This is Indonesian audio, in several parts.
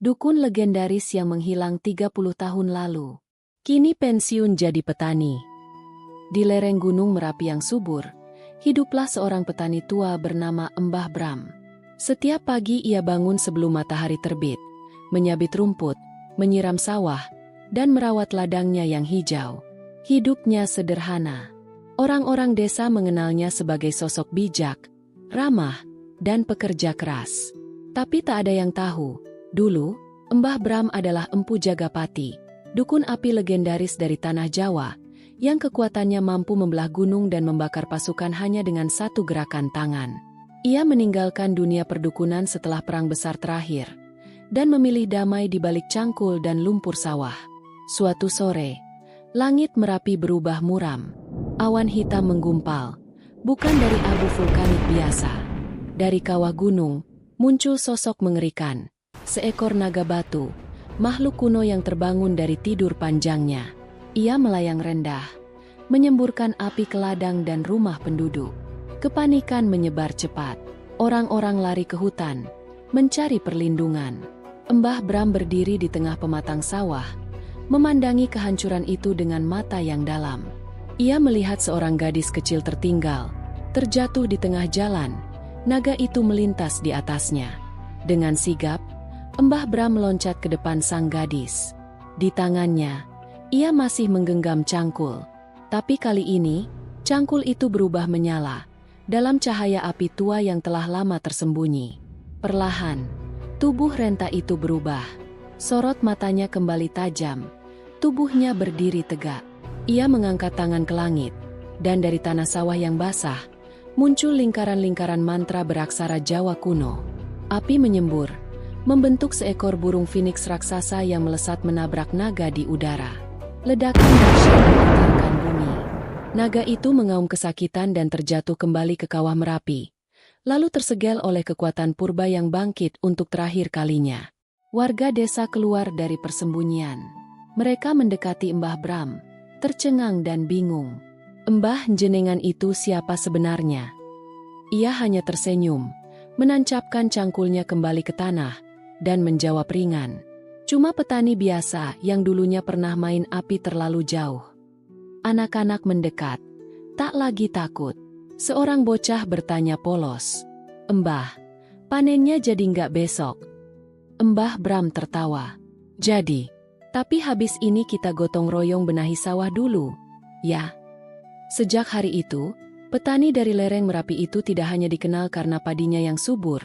dukun legendaris yang menghilang 30 tahun lalu. Kini pensiun jadi petani. Di lereng Gunung Merapi yang subur, hiduplah seorang petani tua bernama Mbah Bram. Setiap pagi ia bangun sebelum matahari terbit, menyabit rumput, menyiram sawah, dan merawat ladangnya yang hijau. Hidupnya sederhana. Orang-orang desa mengenalnya sebagai sosok bijak, ramah, dan pekerja keras. Tapi tak ada yang tahu, dulu, Mbah Bram adalah Empu Jagapati, dukun api legendaris dari tanah Jawa, yang kekuatannya mampu membelah gunung dan membakar pasukan hanya dengan satu gerakan tangan. Ia meninggalkan dunia perdukunan setelah Perang Besar terakhir, dan memilih damai di balik cangkul dan lumpur sawah. Suatu sore, langit Merapi berubah muram. Awan hitam menggumpal, bukan dari abu vulkanik biasa. Dari kawah gunung, muncul sosok mengerikan, seekor naga batu, makhluk kuno yang terbangun dari tidur panjangnya. Ia melayang rendah, menyemburkan api ke ladang dan rumah penduduk. Kepanikan menyebar cepat. Orang-orang lari ke hutan, mencari perlindungan. Mbah Bram berdiri di tengah pematang sawah, memandangi kehancuran itu dengan mata yang dalam. Ia melihat seorang gadis kecil tertinggal, terjatuh di tengah jalan. Naga itu melintas di atasnya. Dengan sigap, Mbah Bram meloncat ke depan sang gadis. Di tangannya, ia masih menggenggam cangkul. Tapi kali ini, cangkul itu berubah menyala, dalam cahaya api tua yang telah lama tersembunyi. Perlahan, tubuh renta itu berubah. Sorot matanya kembali tajam. Tubuhnya berdiri tegak. Ia mengangkat tangan ke langit, dan dari tanah sawah yang basah, muncul lingkaran-lingkaran mantra beraksara Jawa kuno. Api menyembur, membentuk seekor burung finiks raksasa yang melesat menabrak naga di udara. Ledakan dahsyat menggetarkan bumi. Naga itu mengaum kesakitan dan terjatuh kembali ke kawah Merapi, lalu tersegel oleh kekuatan purba yang bangkit untuk terakhir kalinya. Warga desa keluar dari persembunyian. Mereka mendekati Mbah Bram, tercengang dan bingung. Mbah jenengan itu siapa sebenarnya? Ia hanya tersenyum, menancapkan cangkulnya kembali ke tanah, dan menjawab ringan. Cuma petani biasa yang dulunya pernah main api terlalu jauh. Anak-anak mendekat, tak lagi takut. Seorang bocah bertanya polos. Mbah, panennya jadi nggak besok? Mbah Bram tertawa. Jadi. Tapi habis ini kita gotong royong benahi sawah dulu, ya. Sejak hari itu, petani dari lereng Merapi itu tidak hanya dikenal karena padinya yang subur,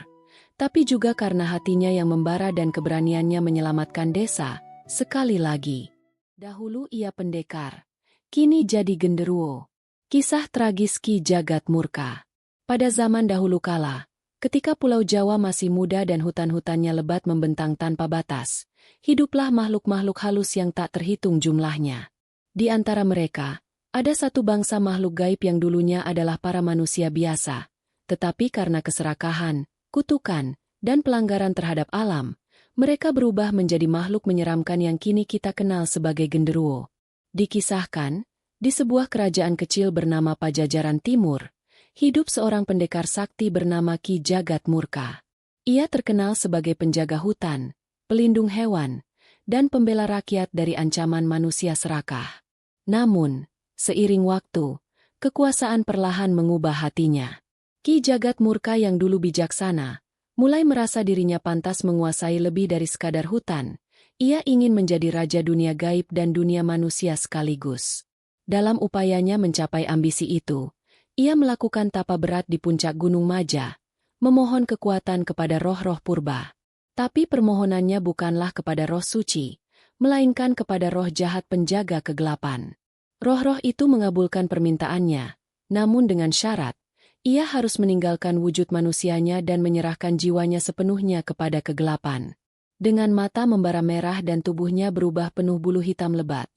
tapi juga karena hatinya yang membara dan keberaniannya menyelamatkan desa. Sekali lagi, dahulu ia pendekar, kini jadi genderuwo. Kisah tragis Ki Jagat Murka. Pada zaman dahulu kala, ketika Pulau Jawa masih muda dan hutan-hutannya lebat membentang tanpa batas, hiduplah makhluk-makhluk halus yang tak terhitung jumlahnya. Di antara mereka, ada satu bangsa makhluk gaib yang dulunya adalah para manusia biasa, tetapi karena keserakahan, kutukan, dan pelanggaran terhadap alam, mereka berubah menjadi makhluk menyeramkan yang kini kita kenal sebagai genderuwo. Dikisahkan, di sebuah kerajaan kecil bernama Pajajaran Timur, hidup seorang pendekar sakti bernama Ki Jagat Murka. Ia terkenal sebagai penjaga hutan, pelindung hewan, dan pembela rakyat dari ancaman manusia serakah. Namun, seiring waktu, kekuasaan perlahan mengubah hatinya. Ki Jagat Murka yang dulu bijaksana, mulai merasa dirinya pantas menguasai lebih dari sekadar hutan. Ia ingin menjadi raja dunia gaib dan dunia manusia sekaligus. Dalam upayanya mencapai ambisi itu, ia melakukan tapa berat di puncak Gunung Maja, memohon kekuatan kepada roh-roh purba. Tapi permohonannya bukanlah kepada roh suci, melainkan kepada roh jahat penjaga kegelapan. Roh-roh itu mengabulkan permintaannya, namun dengan syarat, ia harus meninggalkan wujud manusianya dan menyerahkan jiwanya sepenuhnya kepada kegelapan. Dengan mata membara merah dan tubuhnya berubah penuh bulu hitam lebat,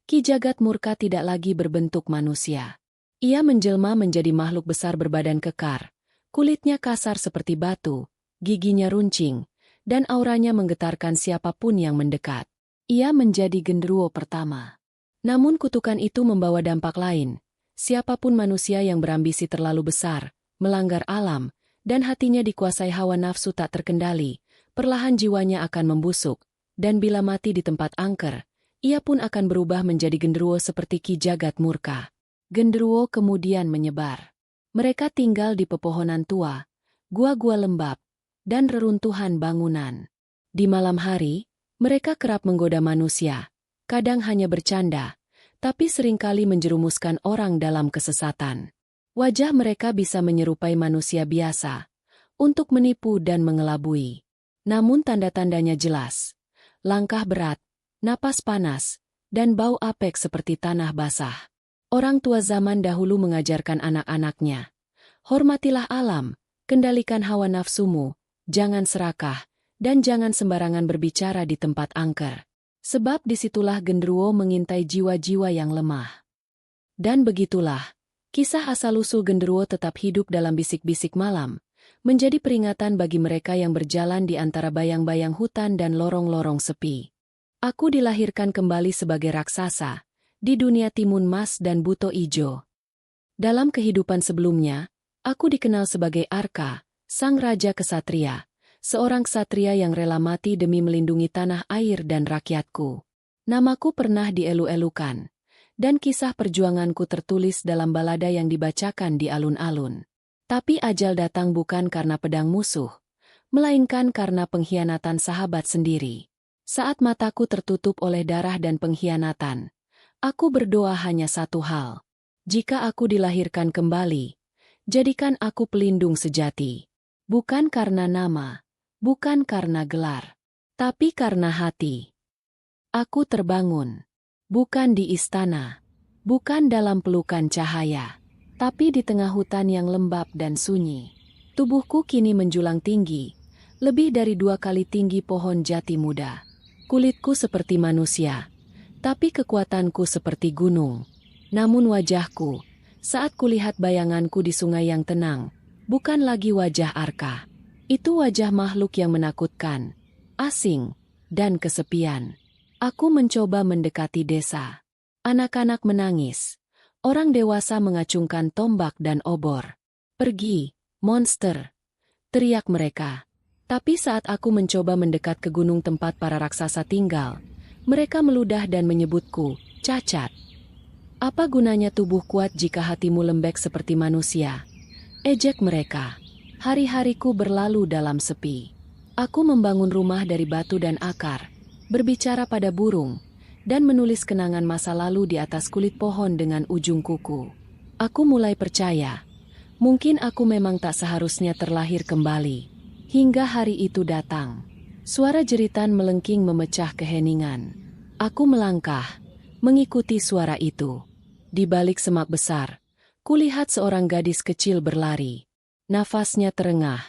Ki Jagat Murka tidak lagi berbentuk manusia. Ia menjelma menjadi makhluk besar berbadan kekar, kulitnya kasar seperti batu, giginya runcing, dan auranya menggetarkan siapapun yang mendekat. Ia menjadi genderuwo pertama. Namun kutukan itu membawa dampak lain. Siapapun manusia yang berambisi terlalu besar, melanggar alam, dan hatinya dikuasai hawa nafsu tak terkendali, perlahan jiwanya akan membusuk, dan bila mati di tempat angker, ia pun akan berubah menjadi genderuwo seperti Ki Jagat Murka. Genderuwo kemudian menyebar. Mereka tinggal di pepohonan tua, gua-gua lembab, dan reruntuhan bangunan. Di malam hari, mereka kerap menggoda manusia, kadang hanya bercanda, tapi seringkali menjerumuskan orang dalam kesesatan. Wajah mereka bisa menyerupai manusia biasa, untuk menipu dan mengelabui. Namun tanda-tandanya jelas. Langkah berat, napas panas, dan bau apek seperti tanah basah. Orang tua zaman dahulu mengajarkan anak-anaknya, hormatilah alam, kendalikan hawa nafsumu, jangan serakah, dan jangan sembarangan berbicara di tempat angker. Sebab disitulah genderuwo mengintai jiwa-jiwa yang lemah. Dan begitulah, kisah asal-usul genderuwo tetap hidup dalam bisik-bisik malam, menjadi peringatan bagi mereka yang berjalan di antara bayang-bayang hutan dan lorong-lorong sepi. Aku dilahirkan kembali sebagai raksasa, di dunia timun mas dan buto ijo. Dalam kehidupan sebelumnya, aku dikenal sebagai Arka, sang raja kesatria, seorang ksatria yang rela mati demi melindungi tanah air dan rakyatku. Namaku pernah dielu-elukan, dan kisah perjuanganku tertulis dalam balada yang dibacakan di alun-alun. Tapi ajal datang bukan karena pedang musuh, melainkan karena pengkhianatan sahabat sendiri. Saat mataku tertutup oleh darah dan pengkhianatan, aku berdoa hanya satu hal. Jika aku dilahirkan kembali, jadikan aku pelindung sejati. Bukan karena nama, bukan karena gelar, tapi karena hati. Aku terbangun, bukan di istana, bukan dalam pelukan cahaya, tapi di tengah hutan yang lembab dan sunyi. Tubuhku kini menjulang tinggi, lebih dari 2 kali tinggi pohon jati muda. Kulitku seperti manusia, tapi kekuatanku seperti gunung. Namun wajahku, saat kulihat bayanganku di sungai yang tenang, bukan lagi wajah Arka. Itu wajah makhluk yang menakutkan, asing, dan kesepian. Aku mencoba mendekati desa. Anak-anak menangis. Orang dewasa mengacungkan tombak dan obor. Pergi, monster, teriak mereka. Tapi saat aku mencoba mendekat ke gunung tempat para raksasa tinggal, mereka meludah dan menyebutku, cacat. Apa gunanya tubuh kuat jika hatimu lembek seperti manusia? Ejek mereka. Hari-hariku berlalu dalam sepi. Aku membangun rumah dari batu dan akar, berbicara pada burung, dan menulis kenangan masa lalu di atas kulit pohon dengan ujung kuku. Aku mulai percaya, mungkin aku memang tak seharusnya terlahir kembali. Hingga hari itu datang. Suara jeritan melengking memecah keheningan. Aku melangkah, mengikuti suara itu. Di balik semak besar, kulihat seorang gadis kecil berlari. Nafasnya terengah,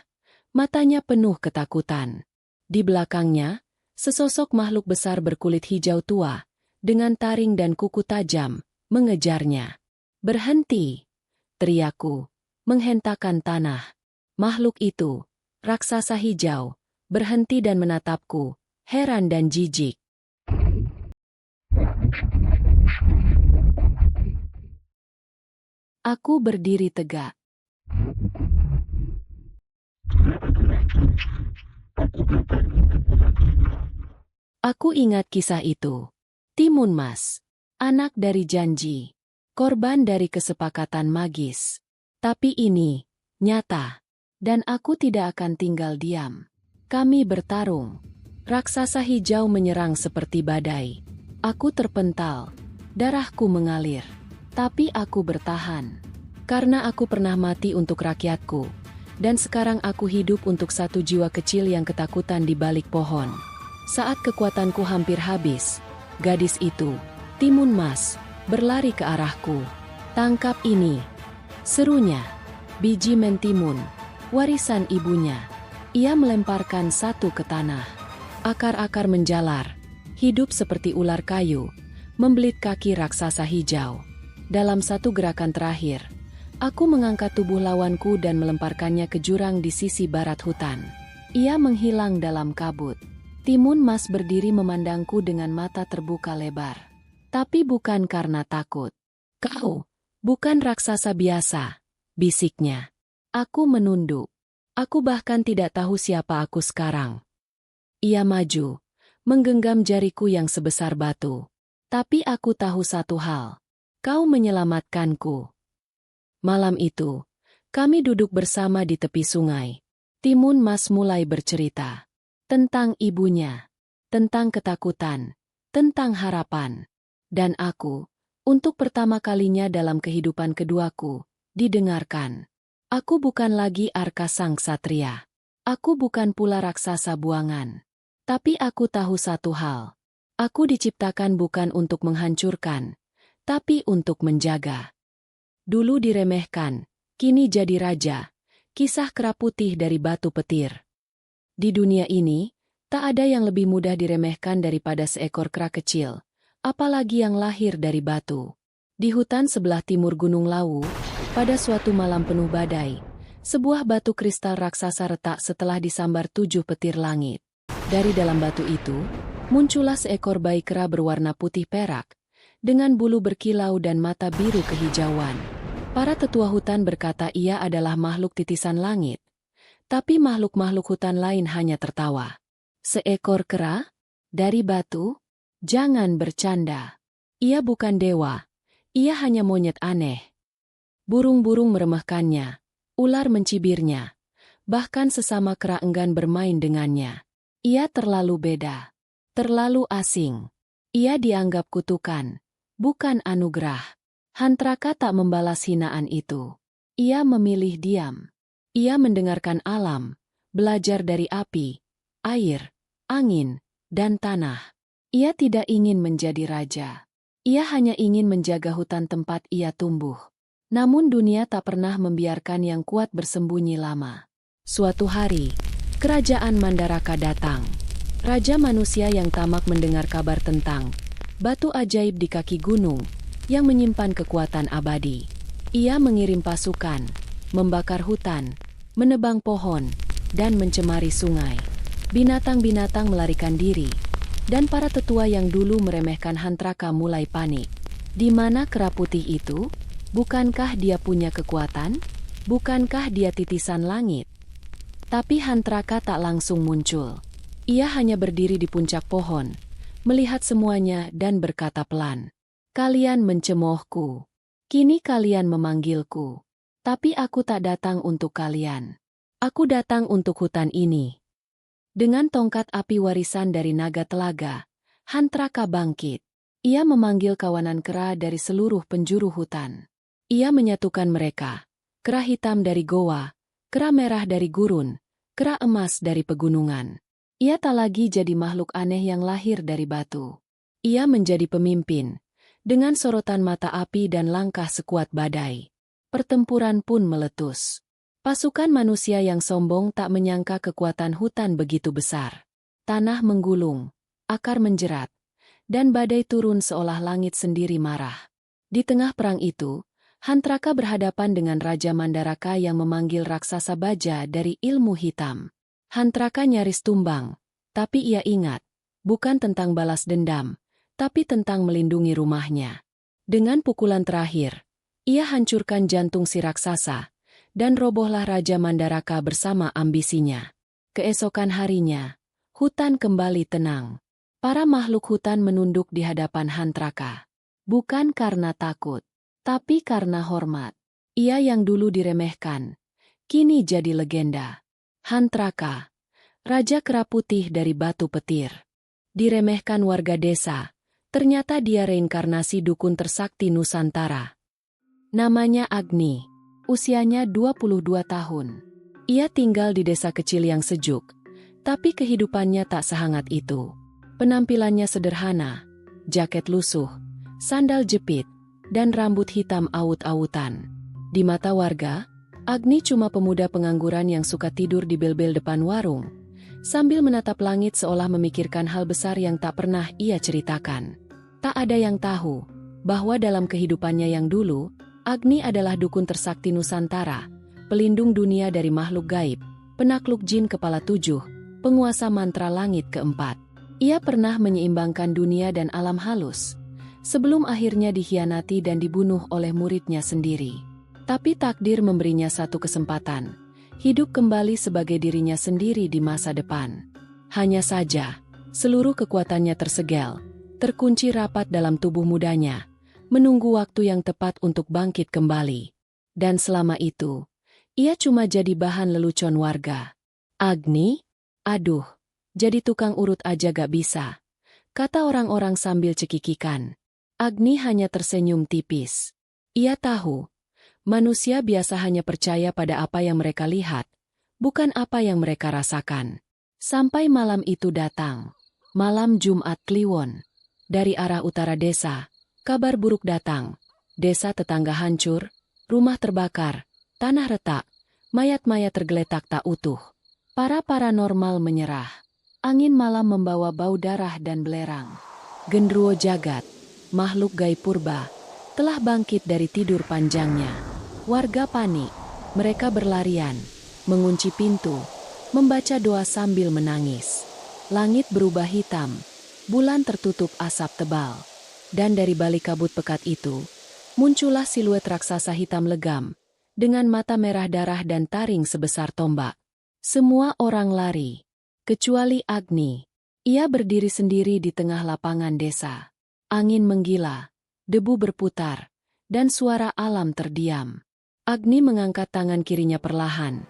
matanya penuh ketakutan. Di belakangnya, sesosok makhluk besar berkulit hijau tua, dengan taring dan kuku tajam, mengejarnya. Berhenti, teriakku, menghentakkan tanah. Makhluk itu, raksasa hijau, berhenti dan menatapku, heran dan jijik. Aku berdiri tegak. Aku ingat kisah itu. Timun Mas, anak dari janji, korban dari kesepakatan magis. Tapi ini, nyata. Dan aku tidak akan tinggal diam. Kami bertarung. Raksasa hijau menyerang seperti badai. Aku terpental. Darahku mengalir. Tapi aku bertahan. Karena aku pernah mati untuk rakyatku. Dan sekarang aku hidup untuk satu jiwa kecil yang ketakutan di balik pohon. Saat kekuatanku hampir habis, gadis itu, Timun Mas, berlari ke arahku. Tangkap ini, serunya. Biji mentimun, warisan ibunya. Ia melemparkan satu ke tanah. Akar-akar menjalar, hidup seperti ular kayu, membelit kaki raksasa hijau. Dalam satu gerakan terakhir, aku mengangkat tubuh lawanku dan melemparkannya ke jurang di sisi barat hutan. Ia menghilang dalam kabut. Timun Mas berdiri memandangku dengan mata terbuka lebar. Tapi bukan karena takut. Kau, bukan raksasa biasa, bisiknya. Aku menunduk. Aku bahkan tidak tahu siapa aku sekarang. Ia maju, menggenggam jariku yang sebesar batu. Tapi aku tahu satu hal. Kau menyelamatkanku. Malam itu, kami duduk bersama di tepi sungai. Timun Mas mulai bercerita. Tentang ibunya. Tentang ketakutan. Tentang harapan. Dan aku, untuk pertama kalinya dalam kehidupan keduaku, didengarkan. Aku bukan lagi Arka sang ksatria. Aku bukan pula raksasa buangan. Tapi aku tahu satu hal. Aku diciptakan bukan untuk menghancurkan, tapi untuk menjaga. Dulu diremehkan, kini jadi raja. Kisah kera putih dari batu petir. Di dunia ini, tak ada yang lebih mudah diremehkan daripada seekor kera kecil, apalagi yang lahir dari batu. Di hutan sebelah timur Gunung Lawu, pada suatu malam penuh badai, sebuah batu kristal raksasa retak setelah disambar 7 petir langit. Dari dalam batu itu, muncullah seekor bayi kera berwarna putih perak, dengan bulu berkilau dan mata biru kehijauan. Para tetua hutan berkata ia adalah makhluk titisan langit. Tapi makhluk-makhluk hutan lain hanya tertawa. Seekor kera? Dari batu? Jangan bercanda. Ia bukan dewa. Ia hanya monyet aneh. Burung-burung meremehkannya. Ular mencibirnya. Bahkan sesama kera enggan bermain dengannya. Ia terlalu beda. Terlalu asing. Ia dianggap kutukan, bukan anugerah. Hantraka tak membalas hinaan itu. Ia memilih diam. Ia mendengarkan alam, belajar dari api, air, angin, dan tanah. Ia tidak ingin menjadi raja. Ia hanya ingin menjaga hutan tempat ia tumbuh. Namun dunia tak pernah membiarkan yang kuat bersembunyi lama. Suatu hari, kerajaan Mandaraka datang. Raja manusia yang tamak mendengar kabar tentang batu ajaib di kaki gunung yang menyimpan kekuatan abadi. Ia mengirim pasukan, membakar hutan, menebang pohon, dan mencemari sungai. Binatang-binatang melarikan diri, dan para tetua yang dulu meremehkan Hantraka mulai panik. Di mana kera putih itu? Bukankah dia punya kekuatan? Bukankah dia titisan langit? Tapi Hantraka tak langsung muncul. Ia hanya berdiri di puncak pohon, melihat semuanya dan berkata pelan, "Kalian mencemoohku. Kini kalian memanggilku. Tapi aku tak datang untuk kalian. Aku datang untuk hutan ini." Dengan tongkat api warisan dari naga telaga, Hantraka bangkit. Ia memanggil kawanan kera dari seluruh penjuru hutan. Ia menyatukan mereka. Kera hitam dari goa, kera merah dari gurun, kera emas dari pegunungan. Ia tak lagi jadi makhluk aneh yang lahir dari batu. Ia menjadi pemimpin, dengan sorotan mata api dan langkah sekuat badai. Pertempuran pun meletus. Pasukan manusia yang sombong tak menyangka kekuatan hutan begitu besar. Tanah menggulung, akar menjerat, dan badai turun seolah langit sendiri marah. Di tengah perang itu, Hantraka berhadapan dengan Raja Mandaraka yang memanggil raksasa baja dari ilmu hitam. Hantraka nyaris tumbang, tapi ia ingat, bukan tentang balas dendam, tapi tentang melindungi rumahnya. Dengan pukulan terakhir, ia hancurkan jantung si raksasa, dan robohlah Raja Mandaraka bersama ambisinya. Keesokan harinya, hutan kembali tenang. Para makhluk hutan menunduk di hadapan Hantraka. Bukan karena takut, tapi karena hormat. Ia yang dulu diremehkan, kini jadi legenda. Hantraka, Raja Kera Putih dari Batu Petir. Diremehkan warga desa, ternyata dia reinkarnasi dukun tersakti Nusantara. Namanya Agni, usianya 22 tahun. Ia tinggal di desa kecil yang sejuk, tapi kehidupannya tak sehangat itu. Penampilannya sederhana, jaket lusuh, sandal jepit, dan rambut hitam awut-awutan. Di mata warga, Agni cuma pemuda pengangguran yang suka tidur di bel-bel depan warung, sambil menatap langit seolah memikirkan hal besar yang tak pernah ia ceritakan. Tak ada yang tahu bahwa dalam kehidupannya yang dulu, Agni adalah dukun tersakti Nusantara, pelindung dunia dari makhluk gaib, penakluk jin kepala 7, penguasa mantra langit keempat. Ia pernah menyeimbangkan dunia dan alam halus, sebelum akhirnya dikhianati dan dibunuh oleh muridnya sendiri. Tapi takdir memberinya satu kesempatan, hidup kembali sebagai dirinya sendiri di masa depan. Hanya saja, seluruh kekuatannya tersegel, terkunci rapat dalam tubuh mudanya, menunggu waktu yang tepat untuk bangkit kembali. Dan selama itu, ia cuma jadi bahan lelucon warga. Agni? Aduh, jadi tukang urut aja gak bisa, kata orang-orang sambil cekikikan. Agni hanya tersenyum tipis. Ia tahu, manusia biasa hanya percaya pada apa yang mereka lihat, bukan apa yang mereka rasakan. Sampai malam itu datang. Malam Jumat Kliwon. Dari arah utara desa, kabar buruk datang. Desa tetangga hancur, rumah terbakar, tanah retak, mayat-mayat tergeletak tak utuh. Para paranormal menyerah. Angin malam membawa bau darah dan belerang. Genderuwo jagat, makhluk gaib purba, telah bangkit dari tidur panjangnya. Warga panik. Mereka berlarian, mengunci pintu, membaca doa sambil menangis. Langit berubah hitam, bulan tertutup asap tebal. Dan dari balik kabut pekat itu, muncullah siluet raksasa hitam legam, dengan mata merah darah dan taring sebesar tombak. Semua orang lari, kecuali Agni. Ia berdiri sendiri di tengah lapangan desa. Angin menggila, debu berputar, dan suara alam terdiam. Agni mengangkat tangan kirinya perlahan,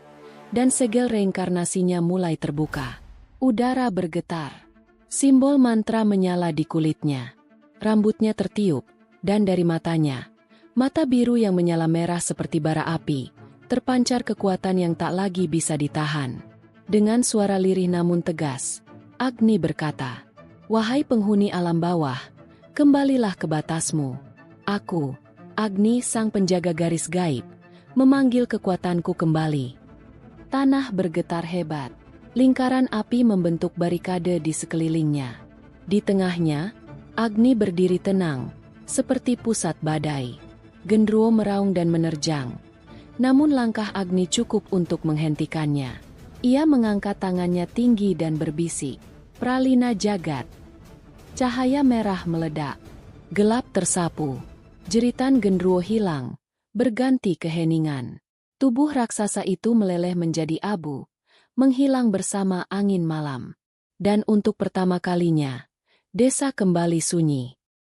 dan segel reinkarnasinya mulai terbuka. Udara bergetar. Simbol mantra menyala di kulitnya. Rambutnya tertiup, dan dari matanya, mata biru yang menyala merah seperti bara api, terpancar kekuatan yang tak lagi bisa ditahan. Dengan suara lirih namun tegas, Agni berkata, "Wahai penghuni alam bawah, kembalilah ke batasmu. Aku, Agni sang penjaga garis gaib, memanggil kekuatanku kembali." Tanah bergetar hebat. Lingkaran api membentuk barikade di sekelilingnya. Di tengahnya, Agni berdiri tenang, seperti pusat badai. Genderuwo meraung dan menerjang. Namun langkah Agni cukup untuk menghentikannya. Ia mengangkat tangannya tinggi dan berbisik, "Pralina jagat." Cahaya merah meledak. Gelap tersapu. Jeritan genderuwo hilang, berganti keheningan. Tubuh raksasa itu meleleh menjadi abu, menghilang bersama angin malam. Dan untuk pertama kalinya, desa kembali sunyi.